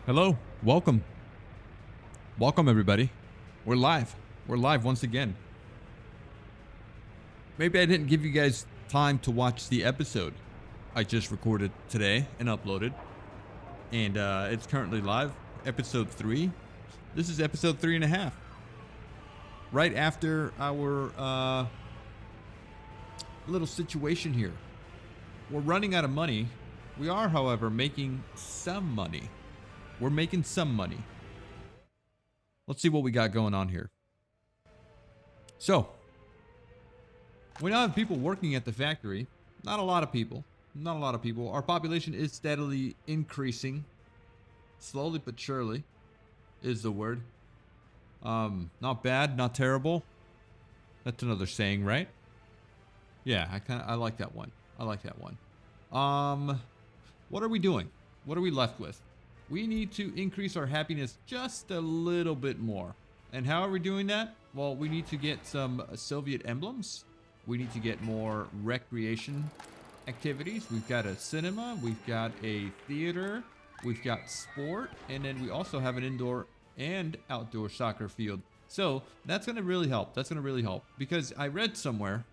Hello, welcome. Welcome, everybody. We're live. We're live once again. Maybe I didn't give you guys time to watch the episode I just recorded today and uploaded. And it's currently live, episode 3. This is episode 3.5. Right after our little situation here. We're running out of money. We are, however, making some money. We're making some money. Let's see what we got going on here. So, we now have people working at the factory. Not a lot of people. Not a lot of people. Our population is steadily increasing. Slowly but surely is the word. Not bad, not terrible. That's another saying, right? Yeah, I like that one. I like that one. What are we doing? What are we left with? We need to increase our happiness just a little bit more. And how are we doing that? Well, we need to get some Soviet emblems. We need to get more recreation activities. We've got a cinema. We've got a theater. We've got sport. And then we also have an indoor and outdoor soccer field. So that's going to really help. That's going to really help. Because I read somewhere,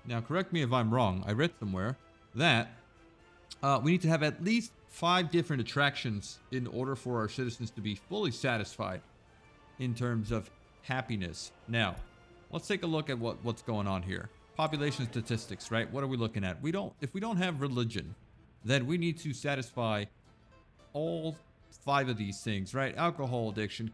now correct me if I'm wrong, I read somewhere that we need to have at least 5 different attractions in order for our citizens to be fully satisfied in terms of happiness. Now, let's take a look at what's going on here. Population statistics, right? What are we looking at? If we don't have religion, then we need to satisfy all 5 of these things, right? Alcohol addiction,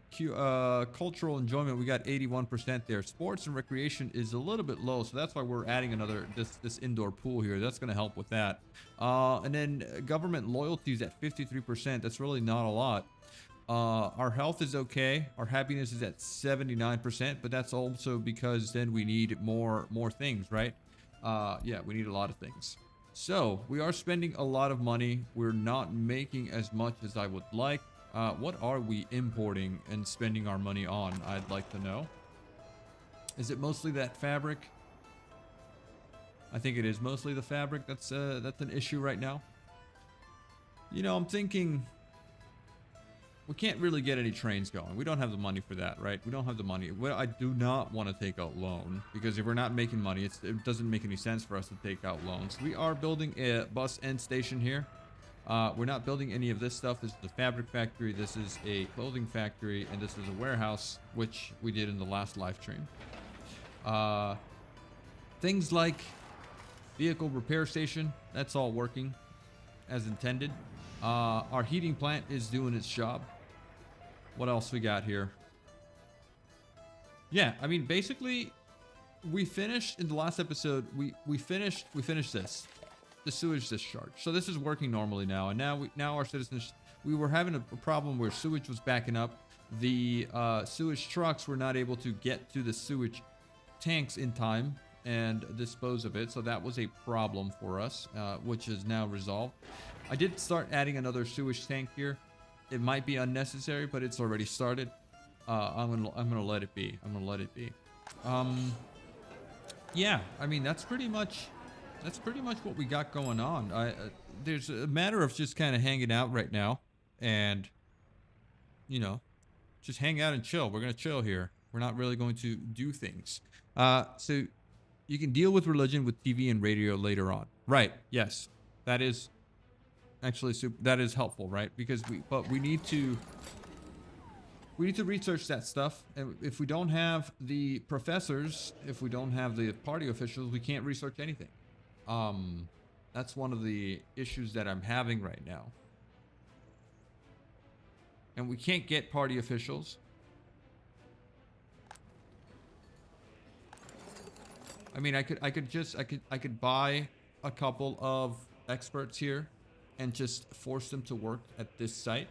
cultural enjoyment, we got 81% there. Sports and recreation is a little bit low, so that's why we're adding another this indoor pool here. That's going to help with that. And then government loyalty is at 53%. That's really not a lot. Our health is okay. Our happiness is at 79%, but that's also because then we need more things, right? Yeah, we need a lot of things. So we are spending a lot of money. We're not making as much as I would like. What are we importing and spending our money on? I'd like to know. Is it mostly that fabric? I think it is mostly the fabric. That's an issue right now. You know, I'm thinking we can't really get any trains going. We don't have the money for that, right? We don't have the money. Well, I do not want to take out loan because if we're not making money, it doesn't make any sense for us to take out loans. We are building a bus end station here. We're not building any of this stuff. This is the fabric factory. This is a clothing factory, and this is a warehouse, which we did in the last live stream. Things like vehicle repair station, that's all working as intended. Our heating plant is doing its job. What else we got here? Yeah, I mean, basically, we finished in the last episode. We finished this, the sewage discharge. So this is working normally now, and now our citizens. We were having a problem where sewage was backing up. The sewage trucks were not able to get to the sewage tanks in time and dispose of it. So that was a problem for us, which is now resolved. I did start adding another sewage tank here. It might be unnecessary, but it's already started. I'm gonna let it be. I'm gonna let it be. Yeah, I mean that's pretty much what we got going on. There's a matter of just kind of hanging out right now, and you know, just hang out and chill. We're gonna chill here. We're not really going to do things. So you can deal with religion with TV and radio later on. Right? Yes, that is. Actually, that is helpful, right? Because we need to research that stuff, and if we don't have the professors, if we don't have the party officials, we can't research anything. That's one of the issues that I'm having right now, and we can't get party officials. I mean, I could buy a couple of experts here and just force them to work at this site.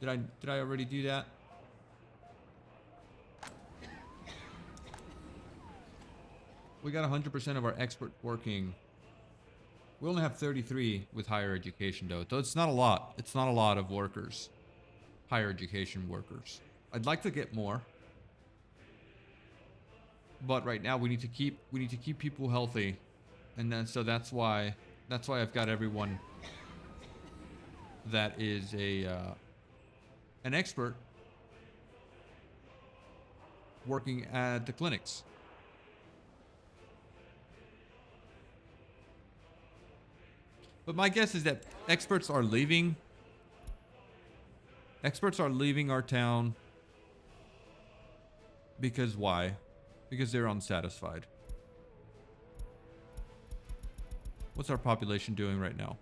Did I already do that? We got 100% of our expert working. We only have 33 with higher education though. So it's not a lot. It's not a lot of workers. Higher education workers. I'd like to get more. But right now we need to keep people healthy. And then so that's why I've got everyone that is an expert working at the clinics. But my guess is that experts are leaving. Experts are leaving our town. Because why? Because they're unsatisfied. What's our population doing right now?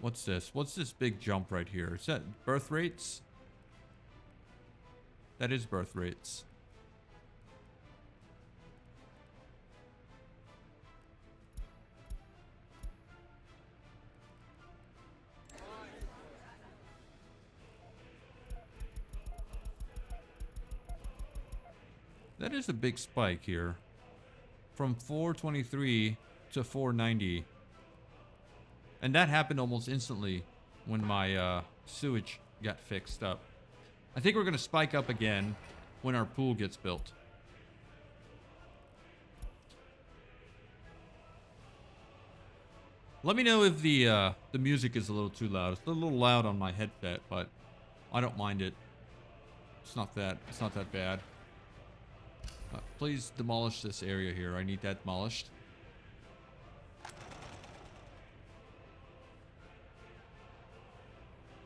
What's this? What's this big jump right here? Is that birth rates? That is birth rates. That is a big spike here. From 423 to 490. And that happened almost instantly when my sewage got fixed up. I think we're going to spike up again when our pool gets built. Let me know if the music is a little too loud. It's a little loud on my headset, but I don't mind it. It's not that bad. Please demolish this area here. I need that demolished.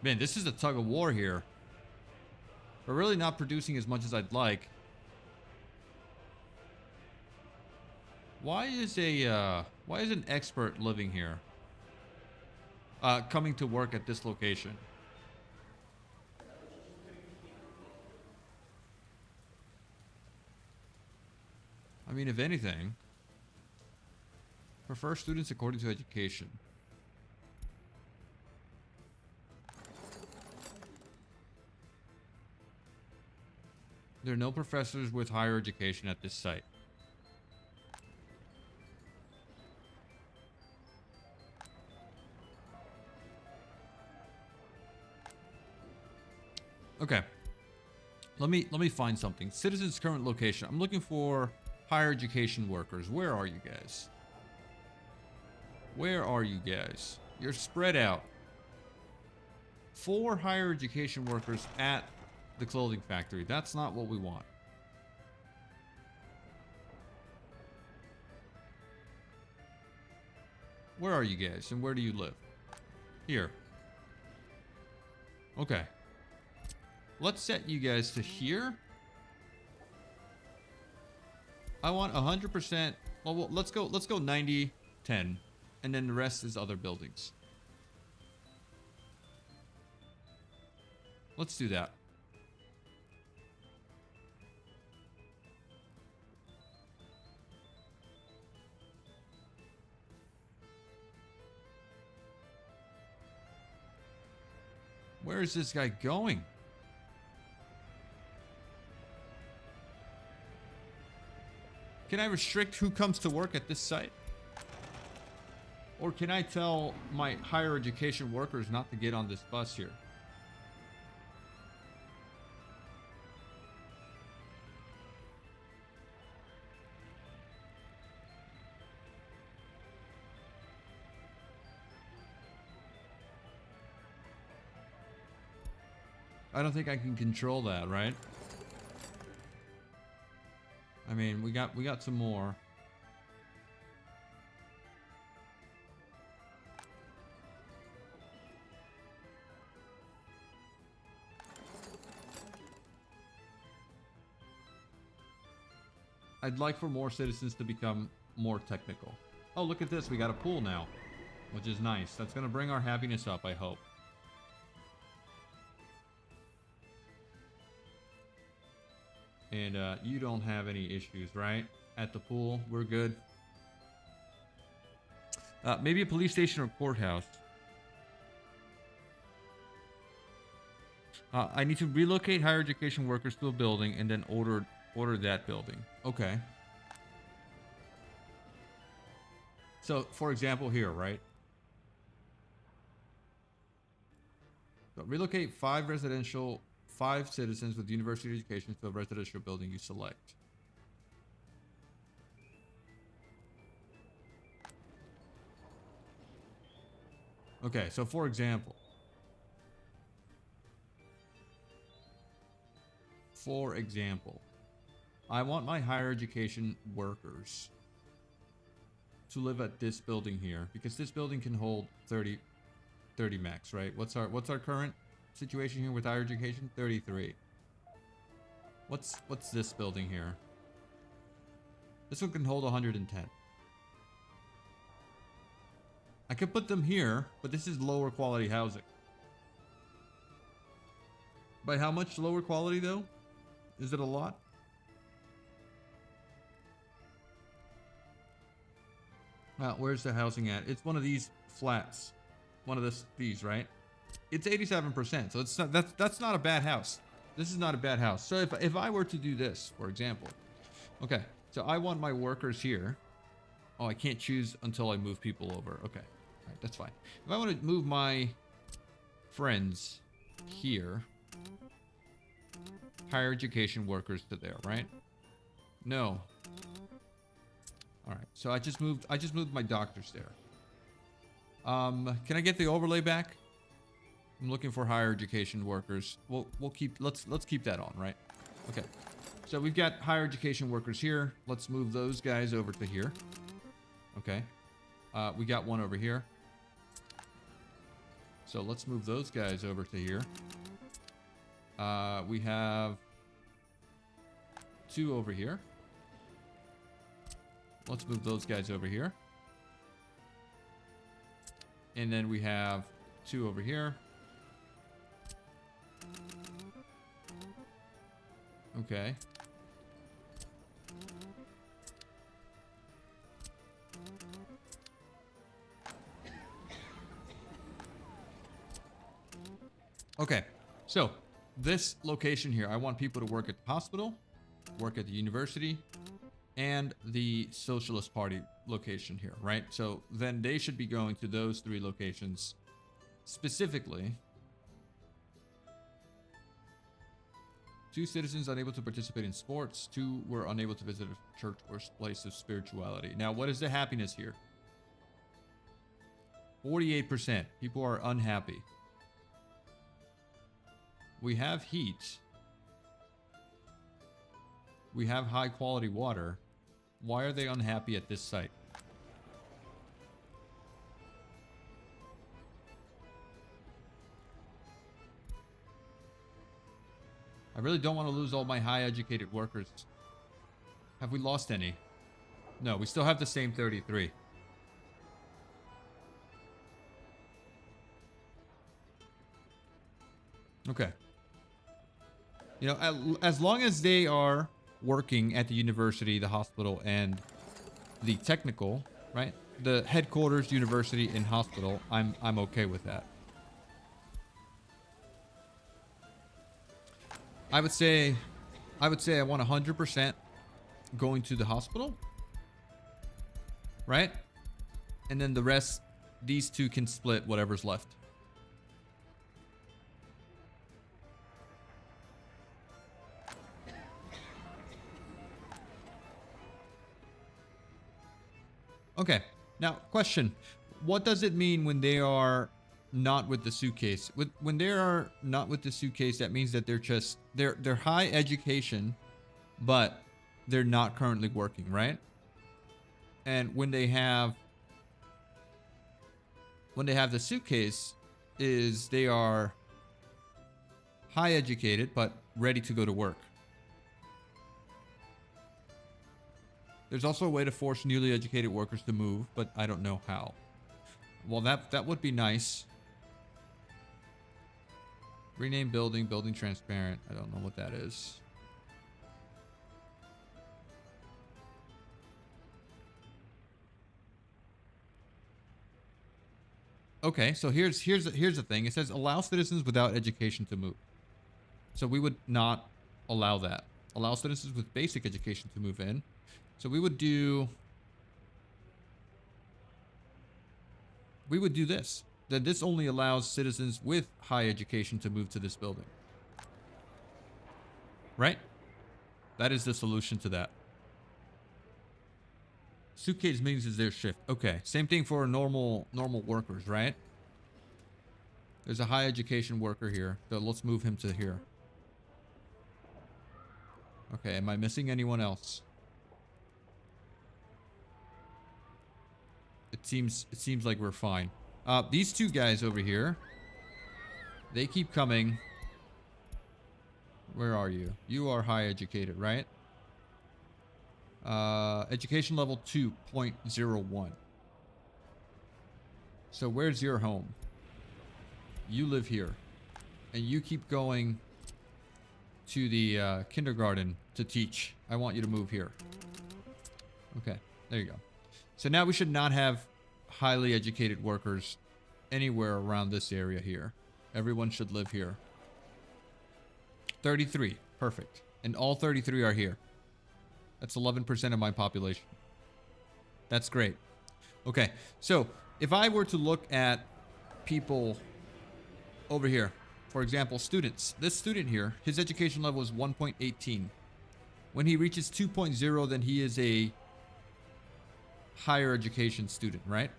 Man, this is a tug of war here. We're really not producing as much as I'd like. Why is an expert living here? Coming to work at this location. I mean, if anything, prefer students according to education. There are no professors with higher education at this site. Okay. Let me find something. Citizens' current location. I'm looking for higher education workers. Where are you guys? Where are you guys? You're spread out. 4 higher education workers at the clothing factory. That's not what we want. Where are you guys and where do you live? Here. Okay. Let's set you guys to here. I want 100%. Well, let's go 90, 10. And then the rest is other buildings. Let's do that. Where is this guy going? Can I restrict who comes to work at this site? Or can I tell my higher education workers not to get on this bus here? I don't think I can control that, right? I mean, we got some more. I'd like for more citizens to become more technical. Oh, look at this. We got a pool now, which is nice. That's going to bring our happiness up, I hope. And you don't have any issues, right? At the pool, we're good. Maybe a police station or courthouse. I need to relocate higher education workers to a building and then order that building. Okay. So, for example, here, right? So relocate 5 citizens with university education to a residential building you select. Okay, so for example, I want my higher education workers to live at this building here because this building can hold 30 max, right? What's our current situation here with higher education? 33. What's this building here? This one can hold 110. I could put them here, but this is lower quality housing. By how much lower quality though? Is it a lot? Where's the housing at? It's one of these flats. One of these, right? It's 87%, so it's not, that's not a bad house. This is not a bad house. So if I were to do this, for example, okay, so I want my workers here. Oh, I can't choose until I move people over. Okay, all right, that's fine. If I want to move my friends here, higher education workers to there, right? No. All right, so I just moved my doctors there. Can I get the overlay back? I'm looking for higher education workers. Let's keep that on, right? Okay. So we've got higher education workers here. Let's move those guys over to here. Okay. We got one over here. So let's move those guys over to here. We have 2 over here. Let's move those guys over here. And then we have 2 over here. Okay. Okay. So, this location here, I want people to work at the hospital, work at the university, and the Socialist Party location here, right? So then they should be going to those 3 locations specifically. 2 citizens unable to participate in sports. 2 were unable to visit a church or place of spirituality. Now, what is the happiness here? 48%. People are unhappy. We have heat. We have high quality water. Why are they unhappy at this site? I really don't want to lose all my high educated workers. Have we lost any? No, we still have the same 33. Okay. You know, as long as they are working at the university, the hospital, and the technical, right? The headquarters, university, and hospital, I'm okay with that. I would say I want 100% going to the hospital, right? And then the rest, these 2 can split whatever's left. Okay, now question. What does it mean when they are not with the suitcase? When they are not with the suitcase, that means that they're high education, but they're not currently working, right? And when they have the suitcase, is they are high educated but ready to go to work. There's also a way to force newly educated workers to move, but I don't know how. Well, that would be nice. Rename building, building transparent. I don't know what that is. Okay, so here's the thing. It says allow citizens without education to move. So we would not allow that. Allow citizens with basic education to move in. So we would do this. That this only allows citizens with high education to move to this building. Right? That is the solution to that. Suitcase means is their shift. Okay, same thing for normal workers, right? There's a high education worker here, so let's move him to here. Okay, am I missing anyone else? It seems like we're fine. These two guys over here, they keep coming. Where are you? You are high educated, right? Education level 2.01. So where's your home? You live here. And you keep going to the kindergarten to teach. I want you to move here. Okay, there you go. So now we should not have highly educated workers anywhere around this area here. Everyone should live here. 33. Perfect. And all 33 are here. That's 11% of my population. That's great. Okay, so if I were to look at people over here, for example, students. This student here, his education level is 1.18. When he reaches 2.0, then he is a higher education student, right?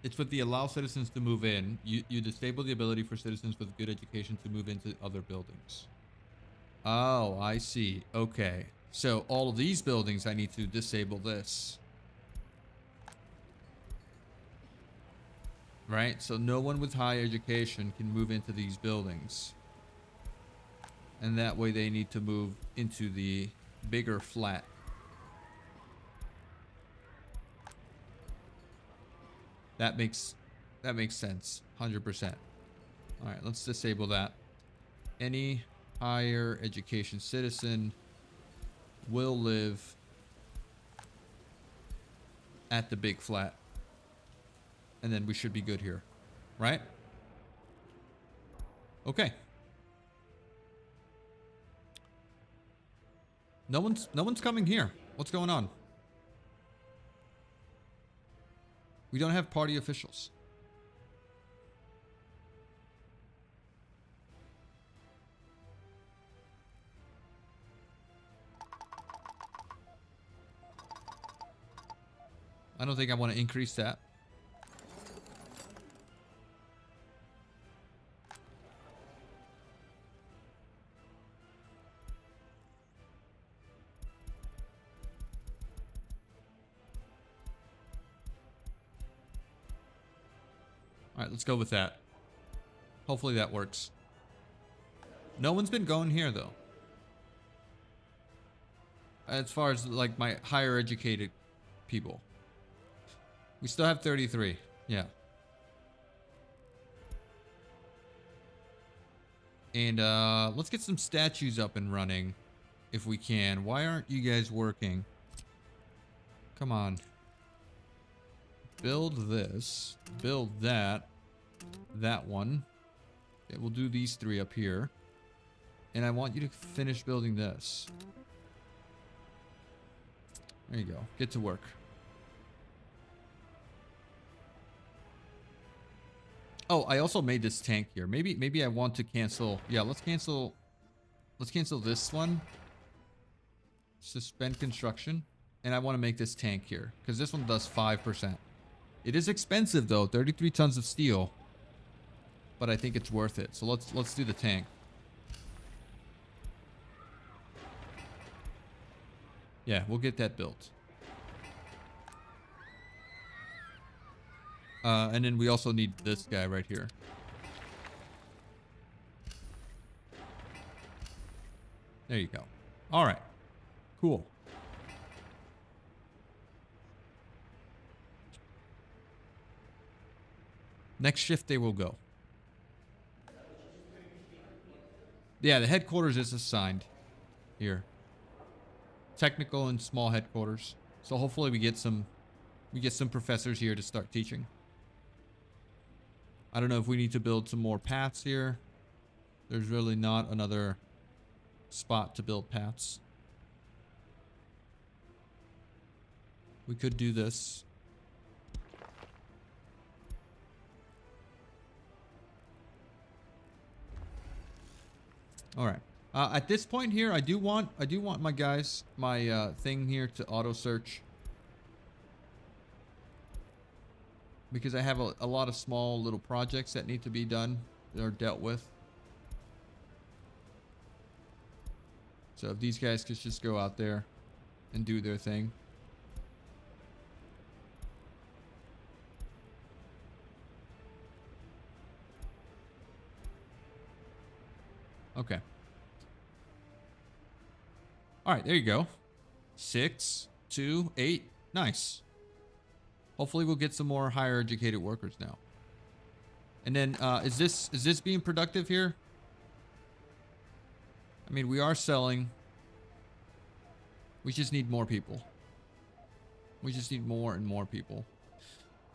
It's with the allow citizens to move in. You disable the ability for citizens with good education to move into other buildings. Oh, I see. Okay. So all of these buildings, I need to disable this. Right? So no one with high education can move into these buildings. And that way they need to move into the bigger flat. That makes sense. 100%. All right, let's disable that. Any higher education citizen will live at the big flat. And then we should be good here. Right? Okay. No one's coming here. What's going on? We don't have party officials. I don't think I want to increase that. All right, let's go with that. Hopefully that works. No one's been going here, though. As far as, like, my higher educated people. We still have 33. Yeah. And, let's get some statues up and running. If we can. Why aren't you guys working? Come on. Build this. Build that. That one. Okay, we'll do these three up here. And I want you to finish building this. There you go. Get to work. Oh, I also made this tank here. Maybe I want to cancel. Yeah, let's cancel this one. Suspend construction. And I want to make this tank here. Because this one does 5%. It is expensive though, 33 tons of steel. But I think it's worth it. So let's do the tank. Yeah, we'll get that built. And then we also need this guy right here. There you go. All right. Cool. Next shift they will go. Yeah, the headquarters is assigned here. Technical and small headquarters. So hopefully we get some professors here to start teaching. I don't know if we need to build some more paths here. There's really not another spot to build paths. We could do this. All right. At this point here, I do want my guys, my thing here to auto search, because I have a lot of small little projects that need to be done or dealt with. So if these guys could just go out there and do their thing. Okay. All right, there you go. 6, 2, 8. Nice. Hopefully we'll get some more higher educated workers now. And then is this being productive here? I mean, we are selling. We just need more people. We just need more and more people.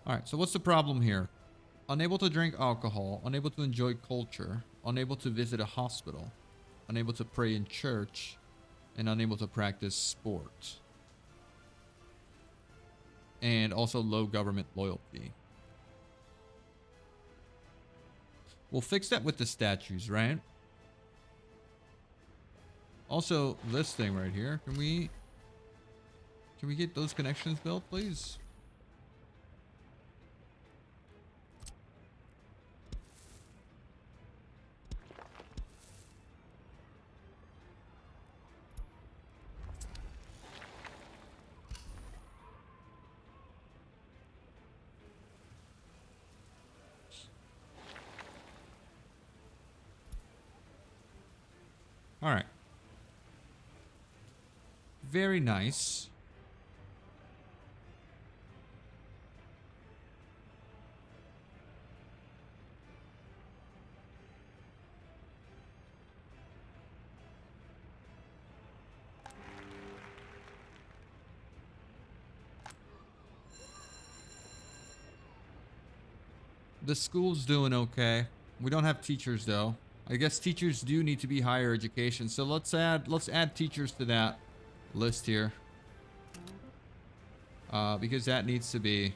All right, so what's the problem here? Unable to drink alcohol, unable to enjoy culture, unable to visit a hospital, unable to pray in church, and unable to practice sport. And also low government loyalty. We'll fix that with the statues, right? Also, this thing right here, can we get those connections built, please? All right. Very nice. The school's doing okay. We don't have teachers though. I guess teachers do need to be higher education. So let's add teachers to that list here. Because that needs to be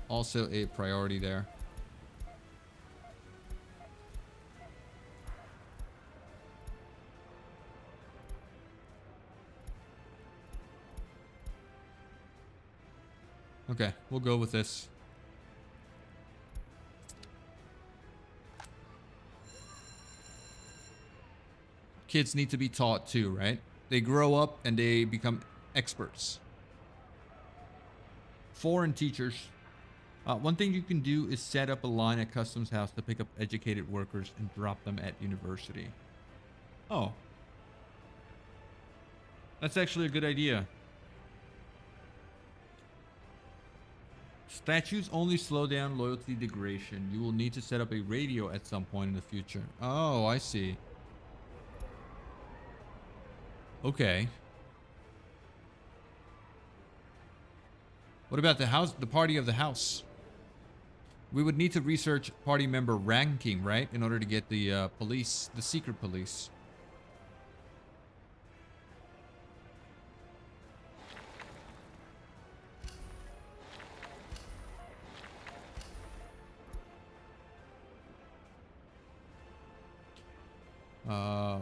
also a priority there. Okay, we'll go with this. Kids need to be taught too, right? They grow up and they become experts. Foreign teachers. One thing you can do is set up a line at Customs House to pick up educated workers and drop them at university. Oh. That's actually a good idea. Statues only slow down loyalty degradation. You will need to set up a radio at some point in the future. Oh, I see. Okay. What about the house, the party of the house? We would need to research party member ranking, right? In order to get the police, the secret police.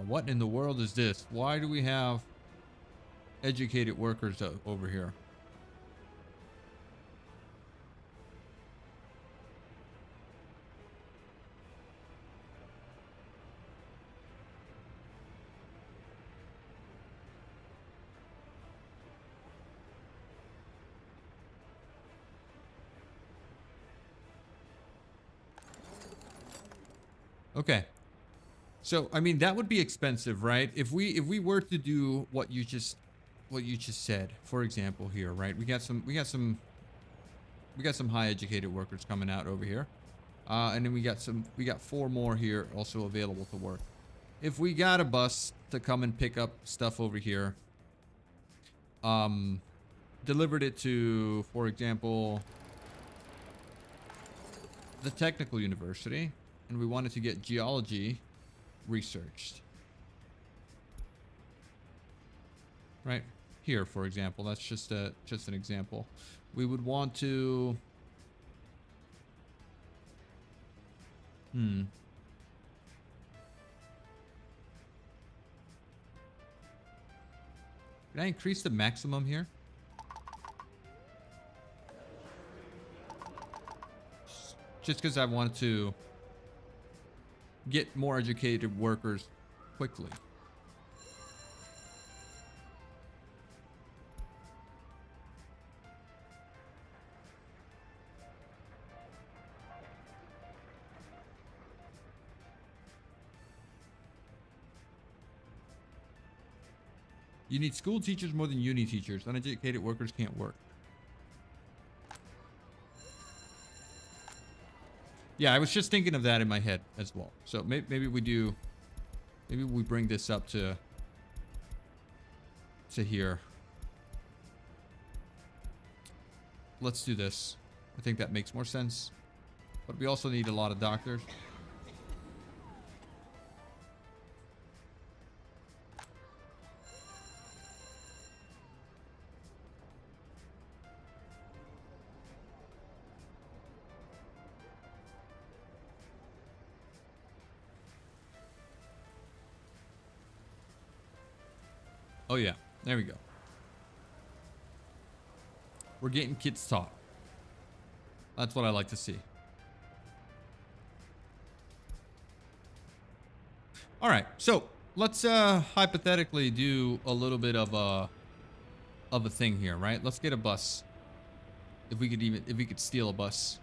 What in the world is this? Why do we have educated workers over here? Okay. So, I mean, that would be expensive, right? If we were to do what you just said, for example, here, right? We got some high educated workers coming out over here. And then we got 4 more here also available to work. If we got a bus to come and pick up stuff over here, delivered it to, for example, the technical university, and we wanted to get geology researched, right here, for example. That's just an example. We would want to Can I increase the maximum here? Just because I wanted to get more educated workers quickly. You need school teachers more than uni teachers. Uneducated workers can't work. Yeah, I was just thinking of that in my head as well. So maybe we do... Maybe we bring this up to here. Let's do this. I think that makes more sense. But we also need a lot of doctors. Oh yeah, there we go. We're getting kids taught. That's what I like to see. All right, so let's hypothetically do a little bit of a thing here, right? Let's get a bus. If we could steal a bus.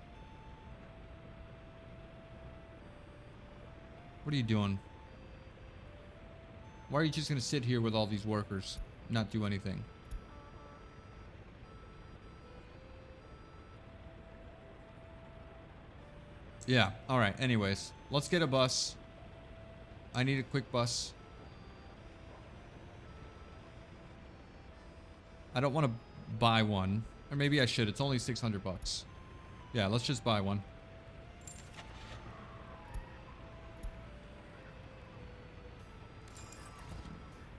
What are you doing? Why are you just gonna sit here with all these workers, not do anything? Yeah, alright, anyways. Let's get a bus. I need a quick bus. I don't want to buy one. Or maybe I should. It's only 600 bucks. Yeah, let's just buy one.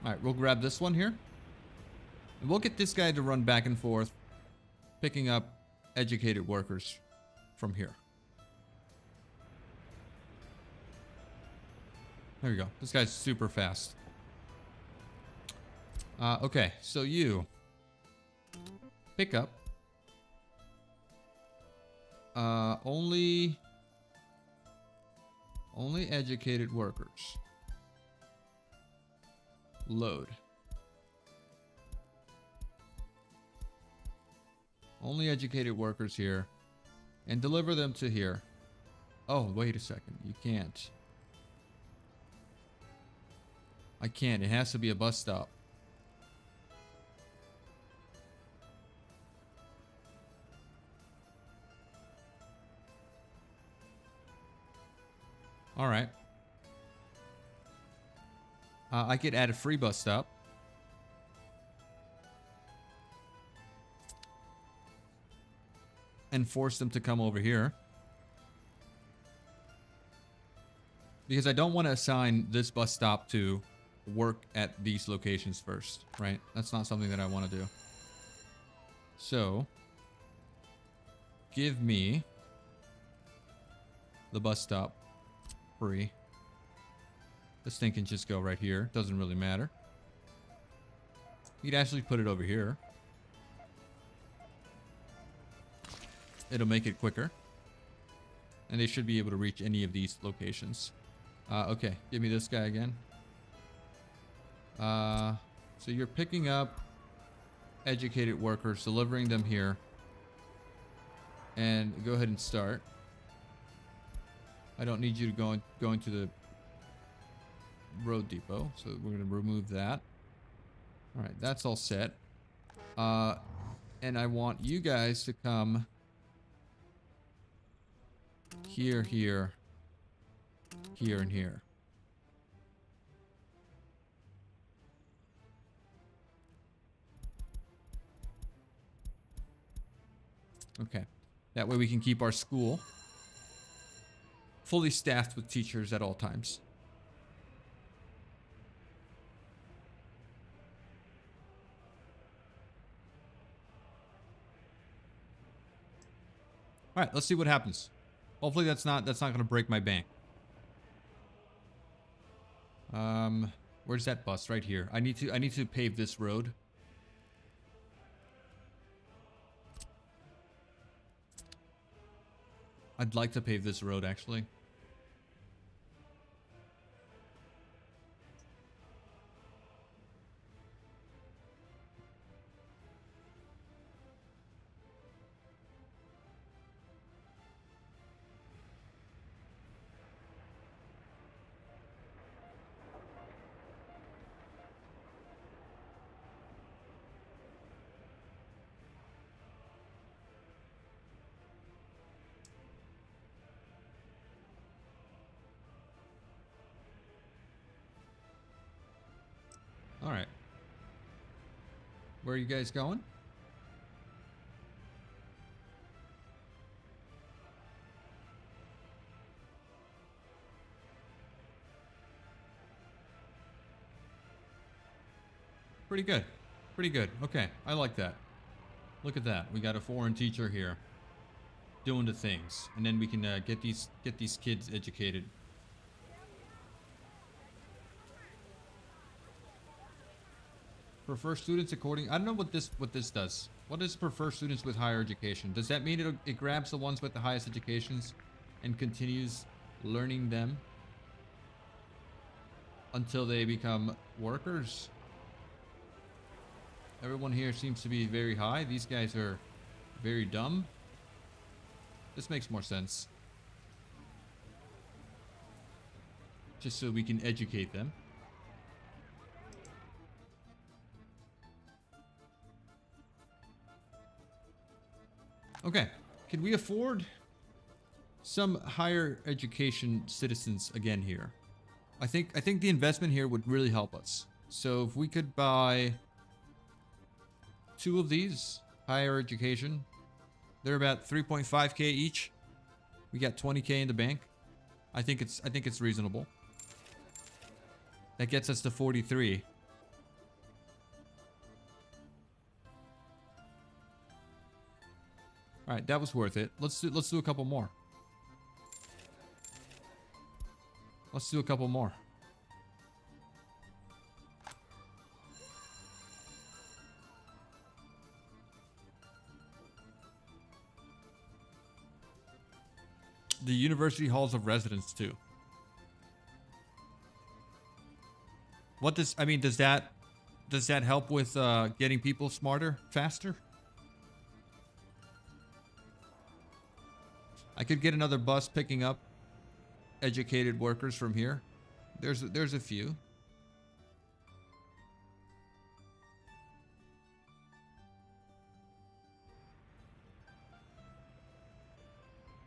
Alright, we'll grab this one here. And we'll get this guy to run back and forth, picking up educated workers from here. There we go. This guy's super fast. Okay, so you pick up only educated workers. Load. Only educated workers here. And deliver them to here. Oh, wait a second. You can't. I can't. It has to be a bus stop. Alright. I could add a free bus stop. And force them to come over here. Because I don't want to assign this bus stop to work at these locations first, right? That's not something that I want to do. So, give me the bus stop free. This thing can just go right here. Doesn't really matter. You could actually put it over here. It'll make it quicker. And they should be able to reach any of these locations. Okay, give me this guy again. So you're picking up educated workers, delivering them here. And go ahead and start. I don't need you to go into the road depot, so we're going to remove that. All right, that's all set. And I want you guys to come here, here, here, and here. Okay, that way we can keep our school fully staffed with teachers at all times. All right, let's see what happens. Hopefully that's not going to break my bank. Where's that bus? Right here. I need to pave this road I'd like to pave this road, actually. All right. Where are you guys going? Pretty good. Pretty good. Okay, I like that. Look at that. We got a foreign teacher here doing the things, and then we can get these kids educated. Prefer students according. I don't know what this does. What does prefer students with higher education? Does that mean it grabs the ones with the highest educations and continues learning them until they become workers? Everyone here seems to be very high. These guys are very dumb. This makes more sense. Just so we can educate them. Okay, can we afford some higher education citizens again here? I think the investment here would really help us. So if we could buy 2 of these higher education, they're about 3.5k each. We got 20k in the bank. I think it's reasonable. That gets us to 43. All right, that was worth it. Let's do a couple more. Let's do a couple more. The university halls of residence too. What does does that help with getting people smarter faster? I could get another bus picking up educated workers from here. There's a few.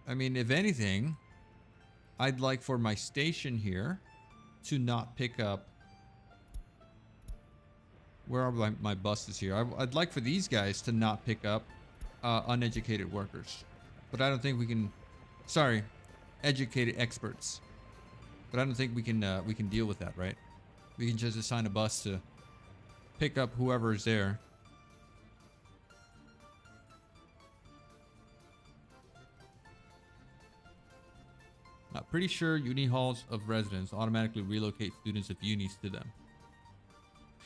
I mean, if anything, I'd like for my station here to not pick up. Where are my buses here? I'd like for these guys to not pick up uneducated workers. But I don't think we can. Sorry, educated experts. But I don't think we can deal with that, right? We can just assign a bus to pick up whoever is there. I'm pretty sure uni halls of residence automatically relocate students of unis to them.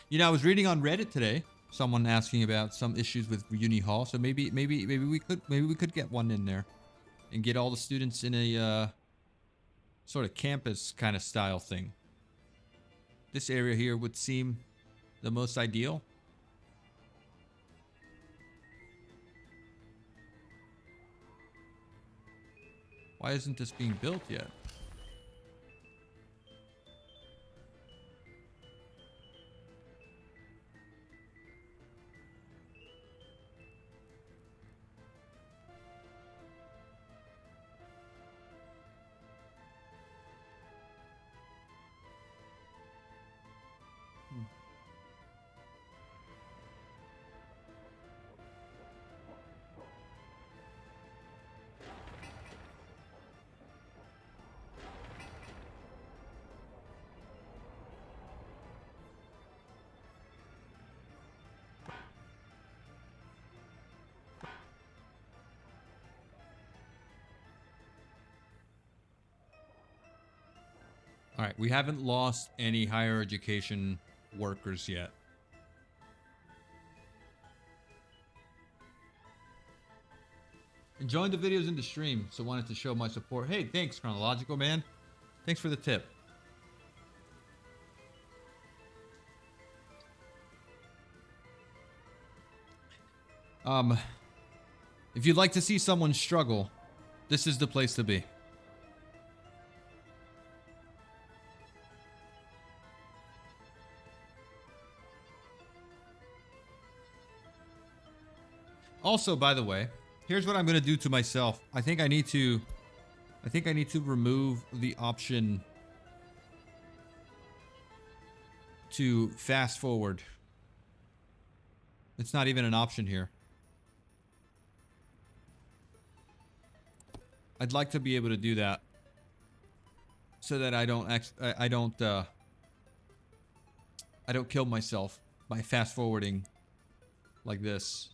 You know, I was reading on Reddit today, someone asking about some issues with uni hall. So maybe we could get one in there, and get all the students in a sort of campus kind of style thing. This area here would seem the most ideal. Why isn't this being built yet? All right, we haven't lost any higher education workers yet. Joined the videos in the stream, so wanted to show my support. Hey, thanks, Chronological Man. Thanks for the tip. If you'd like to see someone struggle, this is the place to be. Also, by the way, here's what I'm going to do to myself. I think I need to remove the option to fast forward. It's not even an option here. I'd like to be able to do that so that I don't kill myself by fast forwarding like this.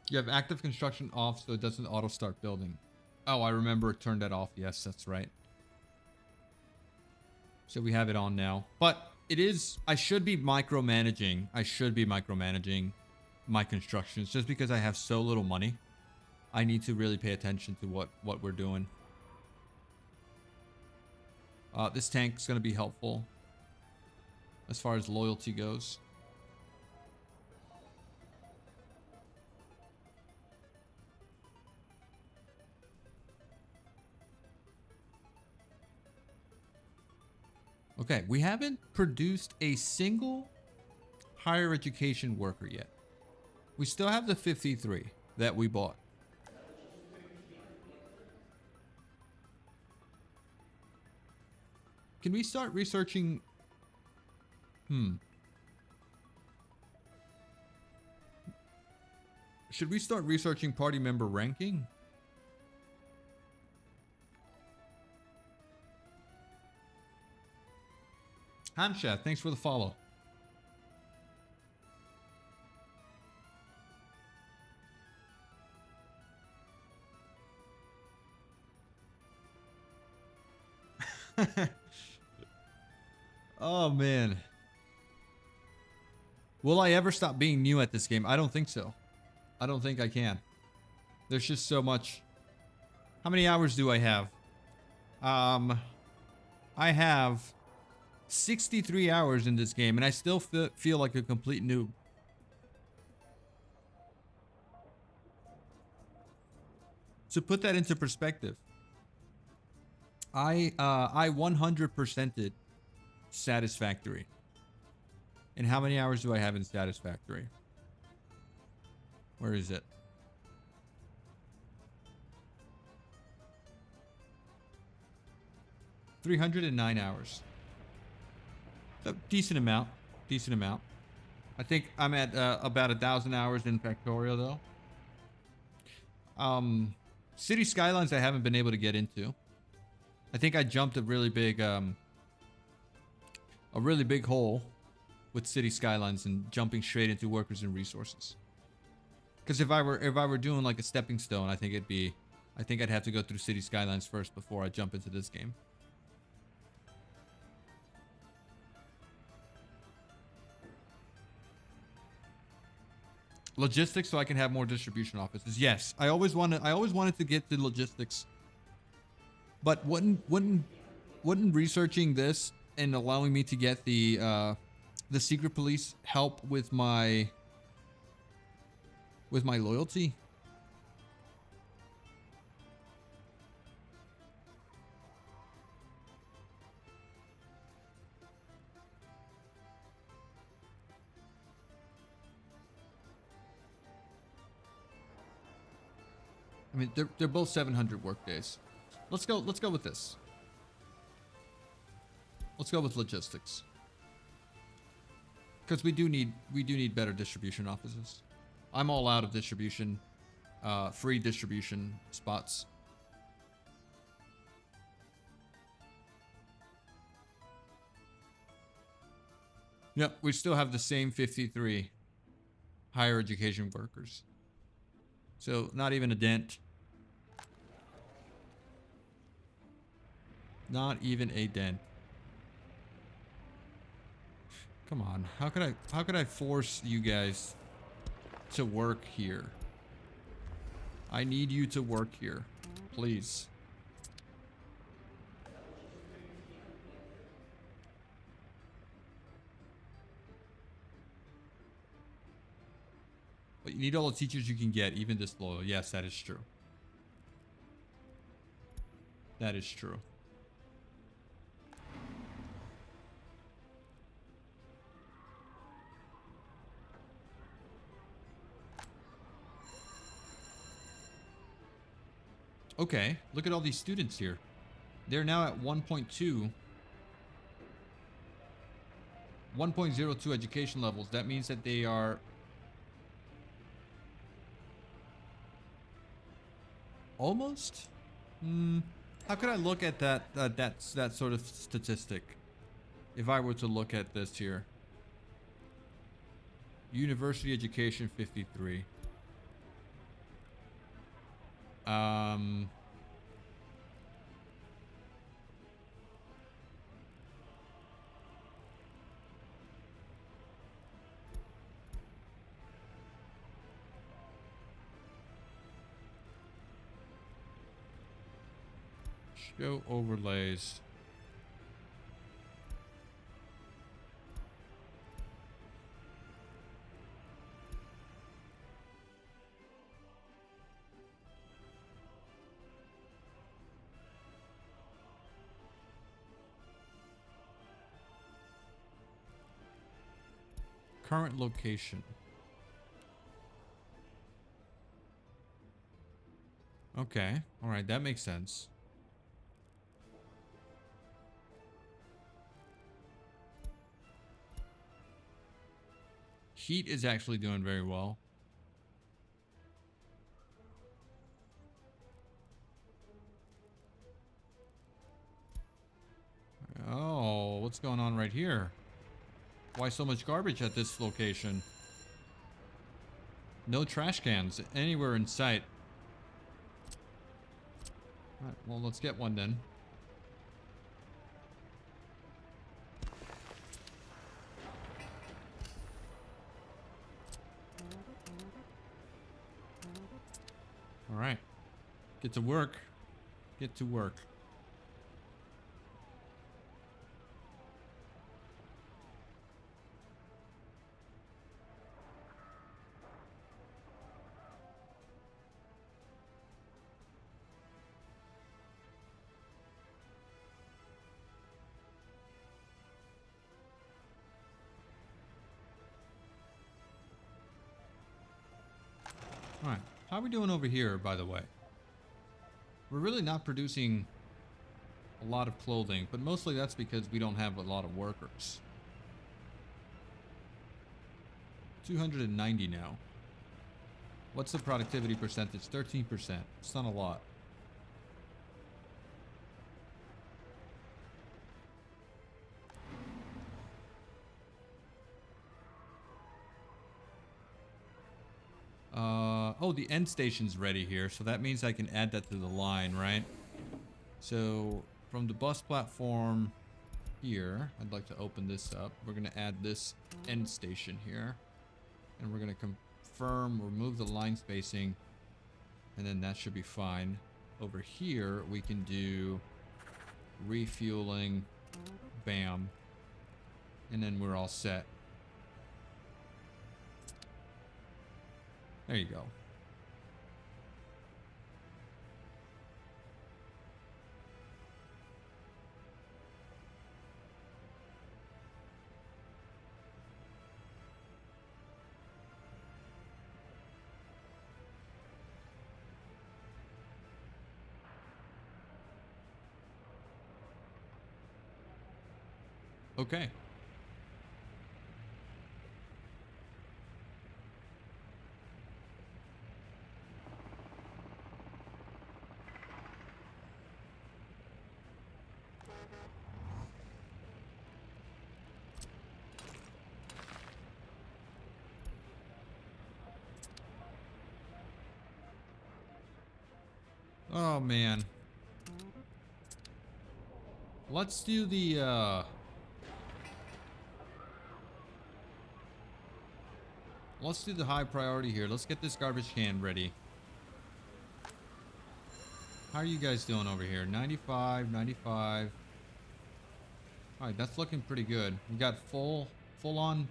You have active construction off so it doesn't auto start building. Oh, I remember it turned that off. Yes, that's right. So we have it on now. But it is, I should be micromanaging. I should be micromanaging my constructions just because I have so little money. I need to really pay attention to what we're doing. This tank's going to be helpful as far as loyalty goes. Okay, we haven't produced a single higher education worker yet. We still have the 53 that we bought. Can we start researching? Should we start researching party member ranking? Hamsha, thanks for the follow. Oh, man. Will I ever stop being new at this game? I don't think so. I don't think I can. There's just so much. How many hours do I have? I have 63 hours in this game, and I still feel like a complete noob. To put that into perspective, I 100%ed Satisfactory. And how many hours do I have in Satisfactory? Where is it? $309 hours. So decent amount. Decent amount. I think I'm at about 1,000 hours in Factorio though. City Skylines I haven't been able to get into. I think I jumped a really big hole with City Skylines and jumping straight into Workers and Resources. Because if I were doing like a stepping stone, I think I'd have to go through City Skylines first before I jump into this game. Logistics, so I can have more distribution offices. Yes, I always wanted to get to logistics. But wouldn't researching this and allowing me to get the secret police help with my loyalty? I mean, they're both 700 work days. Let's go with this. Let's go with logistics. Because we do need better distribution offices. I'm all out of distribution, free distribution spots. Yep, we still have the same 53 higher education workers. So not even a dent. Not even a dent. Come on. How could I force you guys to work here? I need you to work here. Please. But you need all the teachers you can get, even disloyal. Yes, that is true. That is true. Okay, look at all these students here. They're now at 1.2. 1.02 education levels. That means that they are almost. How could I look at that sort of statistic? If I were to look at this here, university education 53. Show overlays. Current location. Okay. All right. That makes sense. Heat is actually doing very well. Oh, what's going on right here? Why so much garbage at this location? No trash cans anywhere in sight. All right, well, let's get one then. All right. Get to work. Get to work. All right. How are we doing over here, by the way? We're really not producing a lot of clothing, but mostly that's because we don't have a lot of workers. 290 now. What's the productivity percentage? 13%. It's not a lot. Oh, the end station's ready here, so that means I can add that to the line, right? So from the bus platform here, I'd like to open this up. We're going to add this end station here, and we're going to confirm, remove the line spacing, and then that should be fine. Over here, we can do refueling, bam, and then we're all set. There you go. Okay. Oh, man. Let's do the, let's do the high priority here. Let's get this garbage can ready. How are you guys doing over here? 95, 95. All right, that's looking pretty good. We got full on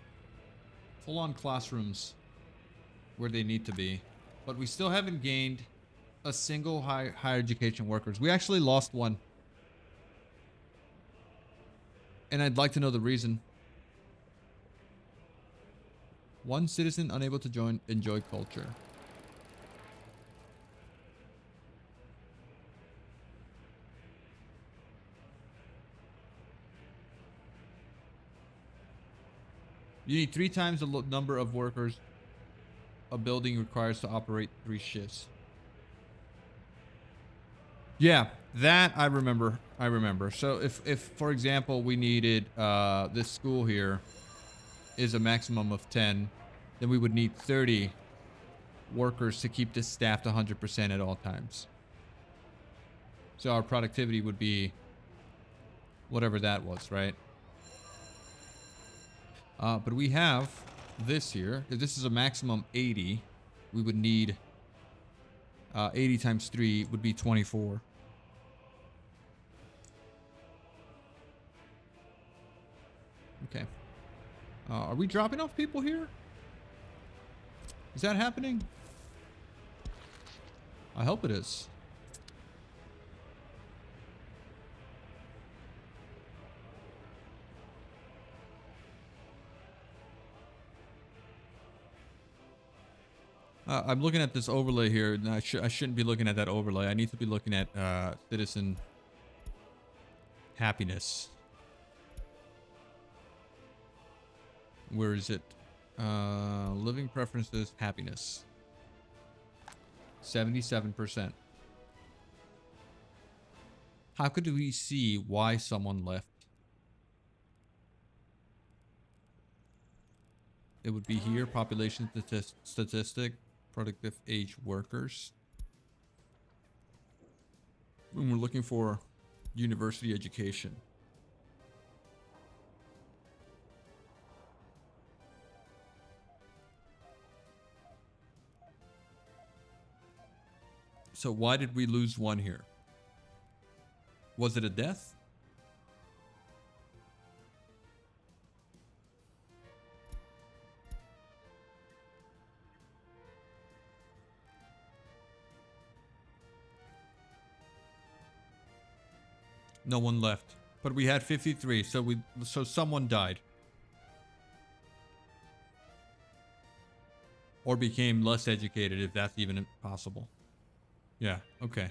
classrooms where they need to be, but we still haven't gained a single higher education workers. We actually lost one, and I'd like to know the reason. One citizen unable to enjoy culture. You need 3 times the number of workers a building requires to operate 3 shifts. Yeah, that I remember. So if for example we needed this school here is a maximum of 10, then we would need 30 workers to keep this staffed 100% at all times. So our productivity would be whatever that was, right? But we have this here. If this is a maximum 80, we would need 80 times 3 would be 24. Okay. Are we dropping off people here? Is that happening? I hope it is. I'm looking at this overlay here, and I shouldn't be looking at that overlay. I need to be looking at citizen happiness. Where is it? Living preferences, happiness. 77%. How could we see why someone left? It would be here, population statistic, productive age workers. When we're looking for university education. So why did we lose one here? Was it a death? No one left, but we had 53, so someone died. Or became less educated, if that's even possible. Yeah, okay.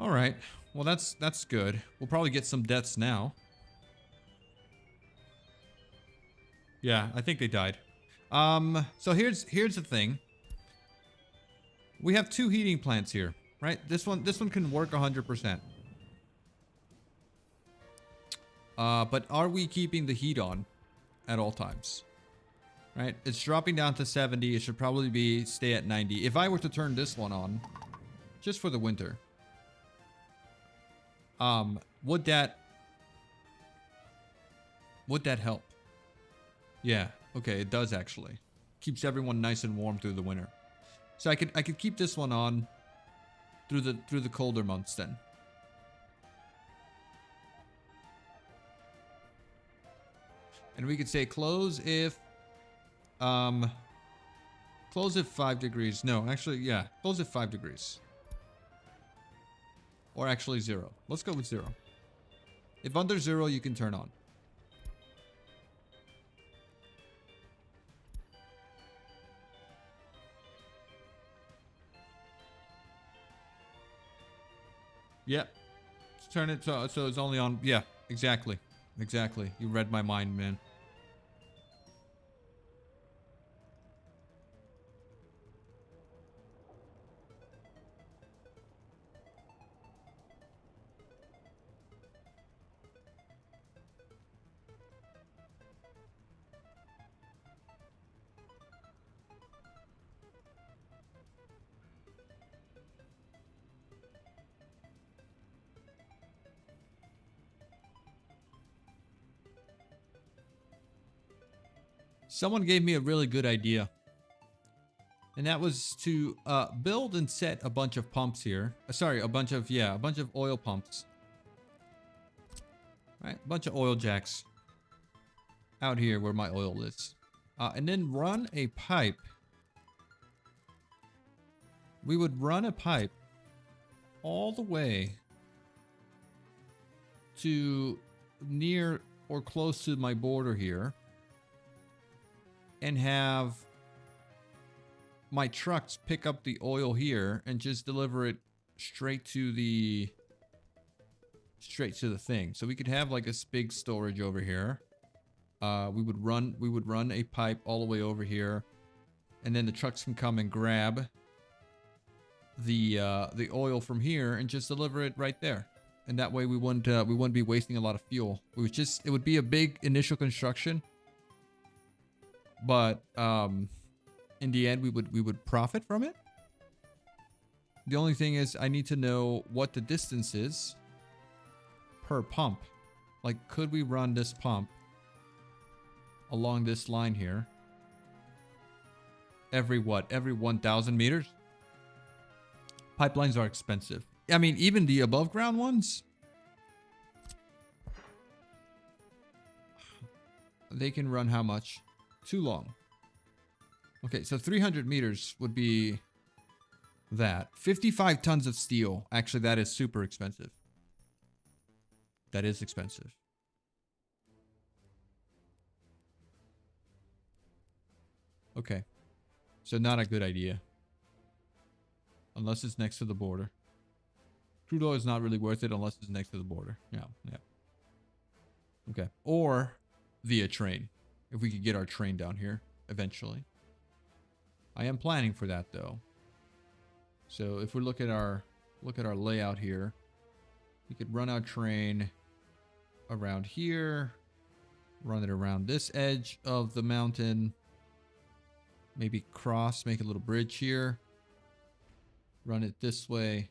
All right. Well, that's good. We'll probably get some deaths now. Yeah, I think they died. So here's the thing. We have 2 heating plants here, right? This one can work 100%. But are we keeping the heat on at all times? Right? It's dropping down to 70. It should probably stay at 90. If I were to turn this one on, just for the winter, would that help? Yeah. Okay, it does actually. Keeps everyone nice and warm through the winter. So I could keep this one on through the colder months then. And we could say close if 5 degrees. No, actually, yeah, close at 5 degrees. Or actually 0. Let's go with 0. If under 0, you can turn on. Yep. Turn it so it's only on. Yeah, exactly. Exactly. You read my mind, man. Someone gave me a really good idea. And that was to build and set a bunch of pumps here. Sorry, a bunch of oil pumps. Right, a bunch of oil jacks out here where my oil is. And then run a pipe. We would run a pipe all the way to near or close to my border here. And have my trucks pick up the oil here and just deliver it straight to the thing. So we could have like a big storage over here. We would run a pipe all the way over here, and then the trucks can come and grab the oil from here and just deliver it right there. And that way we wouldn't be wasting a lot of fuel. It would be a big initial construction, but in the end we would profit from it. The only thing is I need to know what the distance is per pump. Like, could we run this pump along this line here every 1,000 meters? Pipelines are expensive. I mean, even the above ground ones, they can run how much? Too long. Okay, so 300 meters would be that. 55 tons of steel. Actually, that is super expensive. That is expensive. Okay. So not a good idea. Unless it's next to the border. Crude oil is not really worth it unless it's next to the border. Yeah. Okay. Or via train. If we could get our train down here eventually. I am planning for that though. So if we look at our layout here, we could run our train around here, run it around this edge of the mountain, maybe cross, make a little bridge here, run it this way.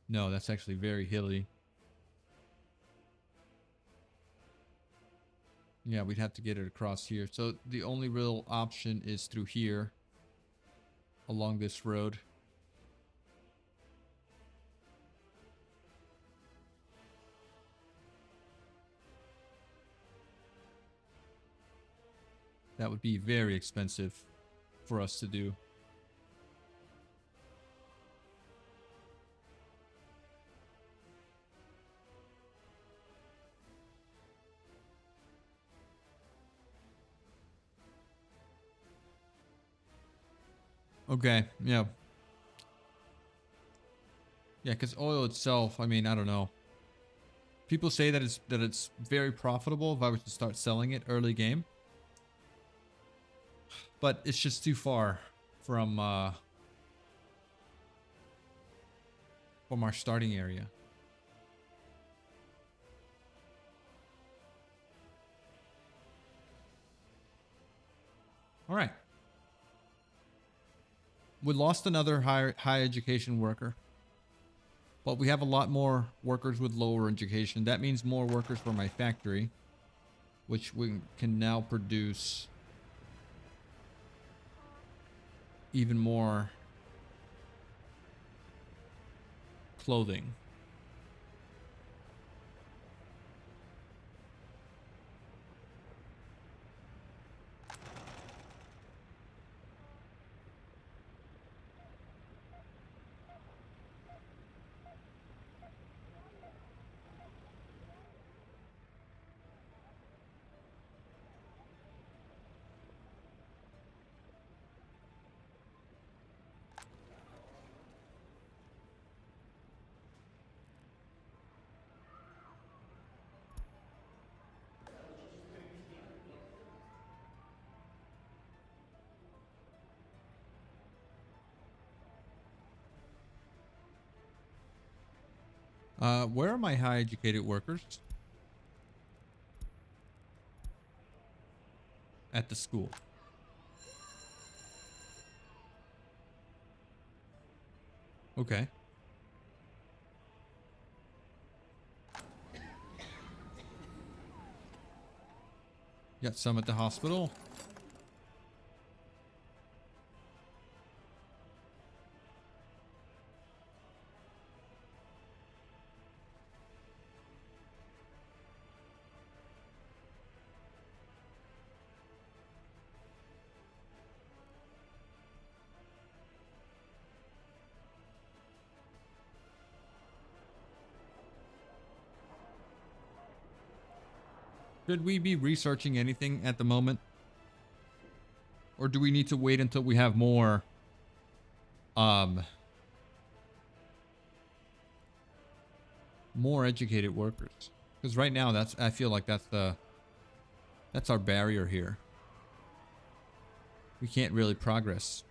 No, that's actually very hilly. Yeah, we'd have to get it across here. So the only real option is through here, along this road. That would be very expensive for us to do. Okay, yeah. Yeah, because oil itself, I mean, I don't know. People say that it's very profitable if I was to start selling it early game. But it's just too far from our starting area. All right. We lost another high education worker. But we have a lot more workers with lower education. That means more workers for my factory, which we can now produce even more clothing. Where are my high educated workers? At the school. Okay. Got some at the hospital. Should we be researching anything at the moment? Or do we need to wait until we have more more educated workers? Because right now I feel like that's our barrier here. We can't really progress.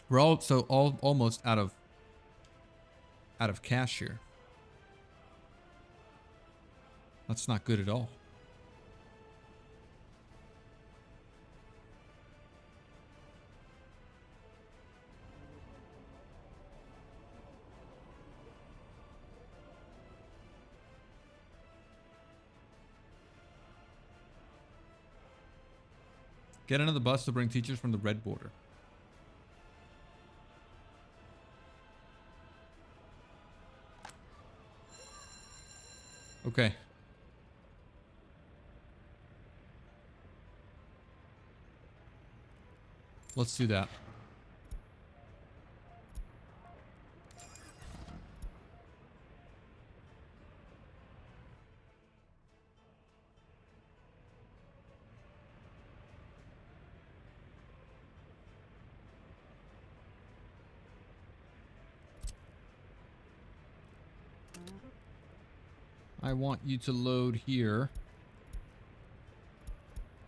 We're almost out of cash here. That's not good at all. Get another bus to bring teachers from the red border. Okay. Let's do that. I want you to load here.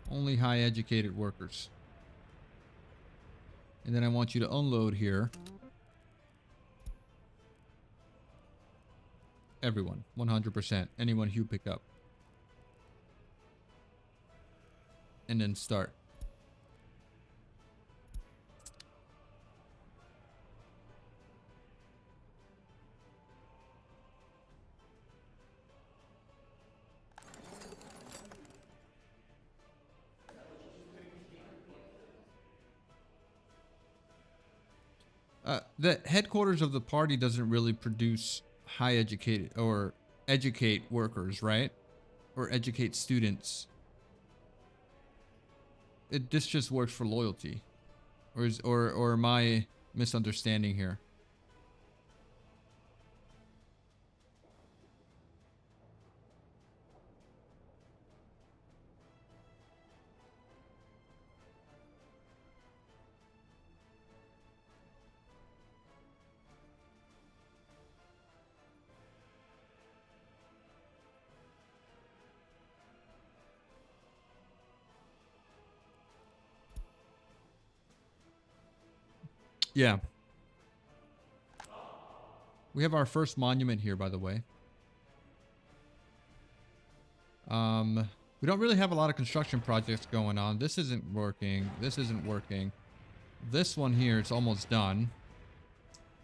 Only high educated workers. And then I want you to unload here. Everyone, 100%. Anyone you pick up. And then start. The headquarters of the party doesn't really produce high educated or educate workers, right? Or educate students. This just works for loyalty. Or am I misunderstanding here? Yeah. We have our first monument here, by the way. We don't really have a lot of construction projects going on. This isn't working. This isn't working. This one here, it's almost done.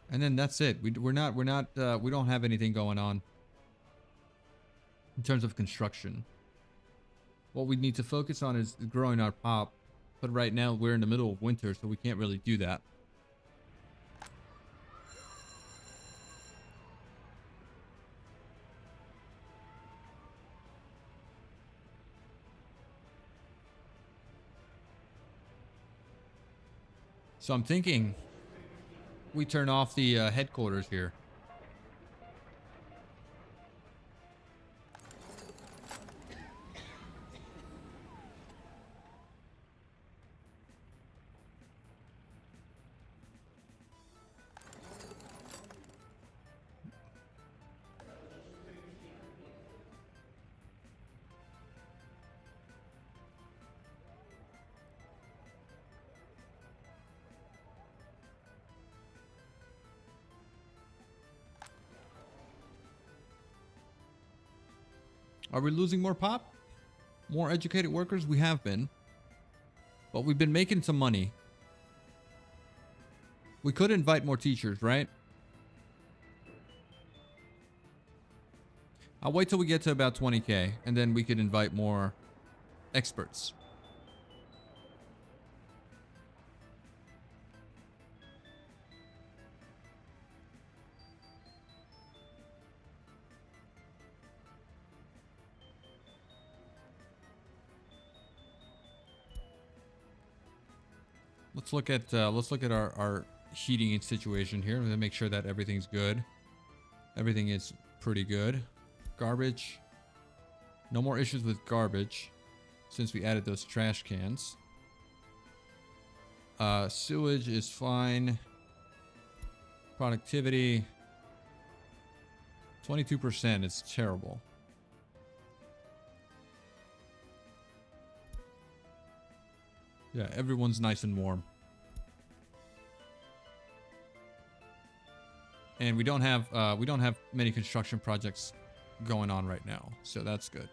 And then that's it. We don't have anything going on in terms of construction. What we need to focus on is growing our pop. But right now we're in the middle of winter, so we can't really do that. So I'm thinking we turn off the headquarters here. Are we losing more pop? More educated workers? We have been. But we've been making some money. We could invite more teachers, right? I'll wait till we get to about 20K, and then we could invite more experts. Let's look at our heating situation here and make sure that everything's good. Everything is pretty good. Garbage. No more issues with garbage since we added those trash cans. Sewage is fine. Productivity 22%. It's terrible. Yeah, everyone's nice and warm. And we don't have many construction projects going on right now, so that's good.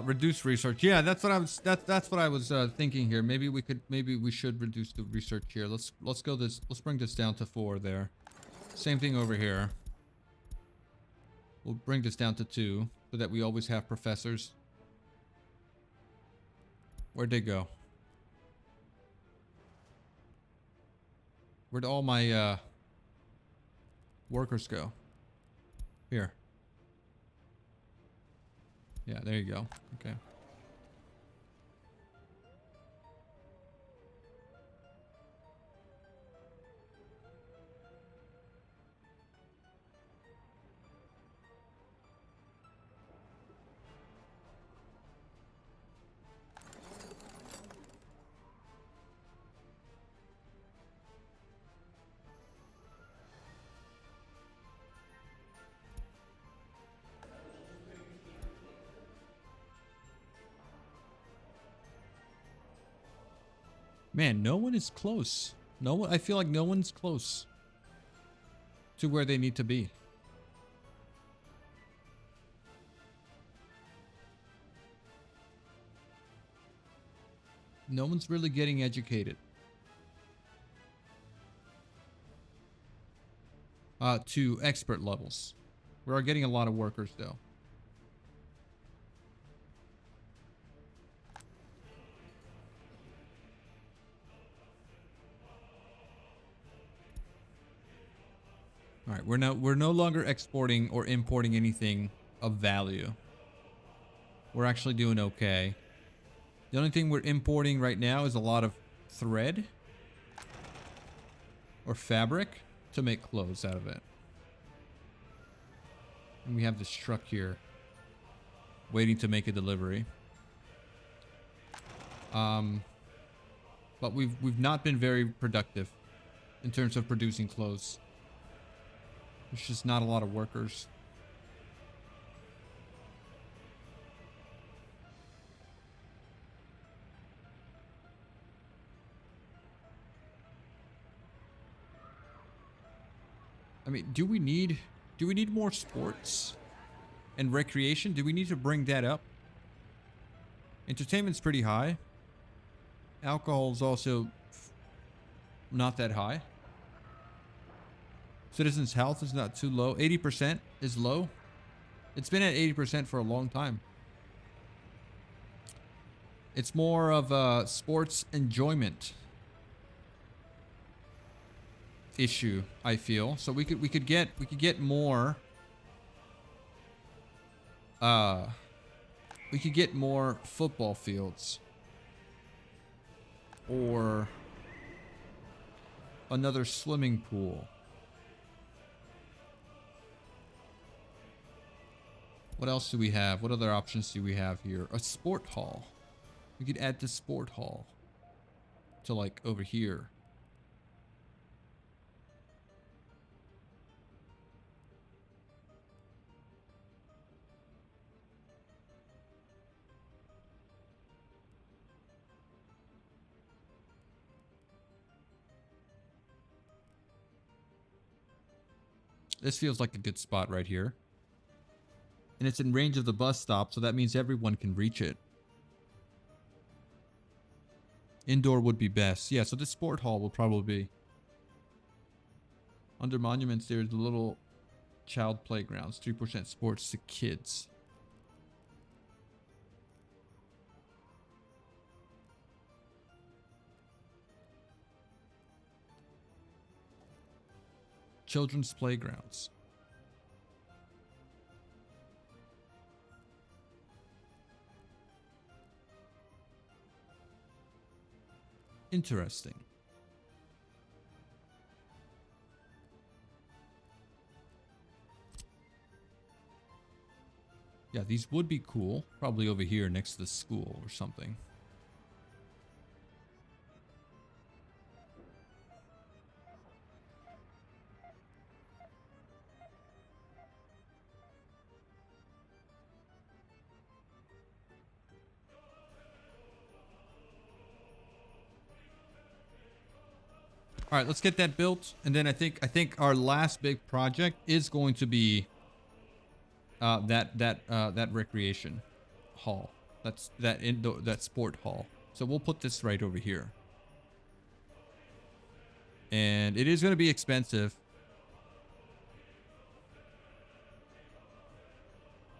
Reduce research. Yeah, that's what I was thinking here. Maybe we should reduce the research here. Let's bring this down to 4 there. Same thing over here. We'll bring this down to 2 so that we always have professors. Where'd they go? Where'd all my workers go? Here. Yeah, there you go. Okay. Man, no one is close. No one, I feel like no one's close to where they need to be. No one's really getting educated. To expert levels. We are getting a lot of workers though. All right, we're no longer exporting or importing anything of value. We're actually doing okay. The only thing we're importing right now is a lot of thread or fabric to make clothes out of it. And we have this truck here waiting to make a delivery. But we've not been very productive in terms of producing clothes. There's just not a lot of workers. I mean, do we need more sports and recreation? Do we need to bring that up? Entertainment's pretty high. Alcohol's also not that high. Citizens' health is not too low. 80% is low. It's been at 80% for a long time. It's more of a sports enjoyment issue, I feel. So we could get more we could get more football fields or another swimming pool. What else do we have? What other options do we have here? A sport hall. We could add the sport hall to like over here. This feels like a good spot right here. And it's in range of the bus stop, so that means everyone can reach it. Indoor would be best. Yeah, so this sport hall will probably be. Under monuments, there's the little child playgrounds. 3% sports to kids. Children's playgrounds. Interesting. Yeah, these would be cool. Probably over here next to the school or something. All right, let's get that built, and then I think our last big project is going to be that recreation hall. That's that sport hall. So we'll put this right over here, and it is going to be expensive.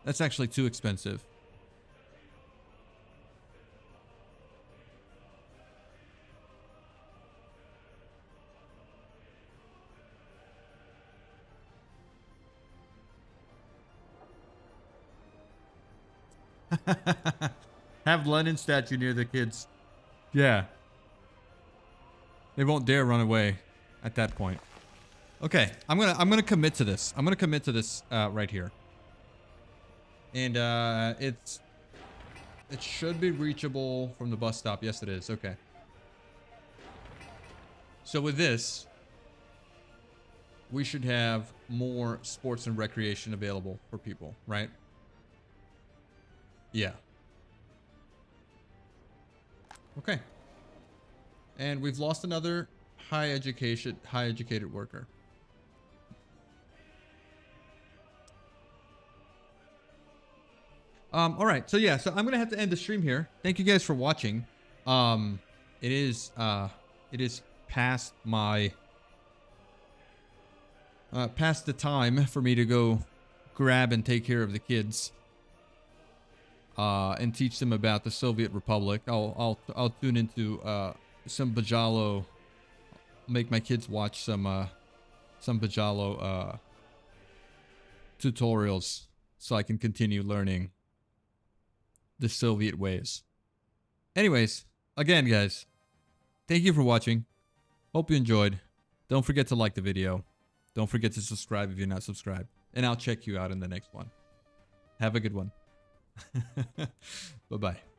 That's actually too expensive. Have Lenin statue near the kids. Yeah. They won't dare run away at that point. Okay, I'm gonna commit to this. I'm gonna commit to this right here. And it should be reachable from the bus stop. Yes, it is. Okay. So with this, we should have more sports and recreation available for people, right? Yeah. Okay. And we've lost another high educated worker. All right. So yeah, so I'm going to have to end the stream here. Thank you guys for watching. It is past my past the time for me to go grab and take care of the kids. And teach them about the Soviet Republic. I'll tune into some Bajalo. Make my kids watch some Bajalo tutorials so I can continue learning the Soviet ways. Anyways, again, guys, thank you for watching. Hope you enjoyed. Don't forget to like the video. Don't forget to subscribe if you're not subscribed. And I'll check you out in the next one. Have a good one. Bye-bye.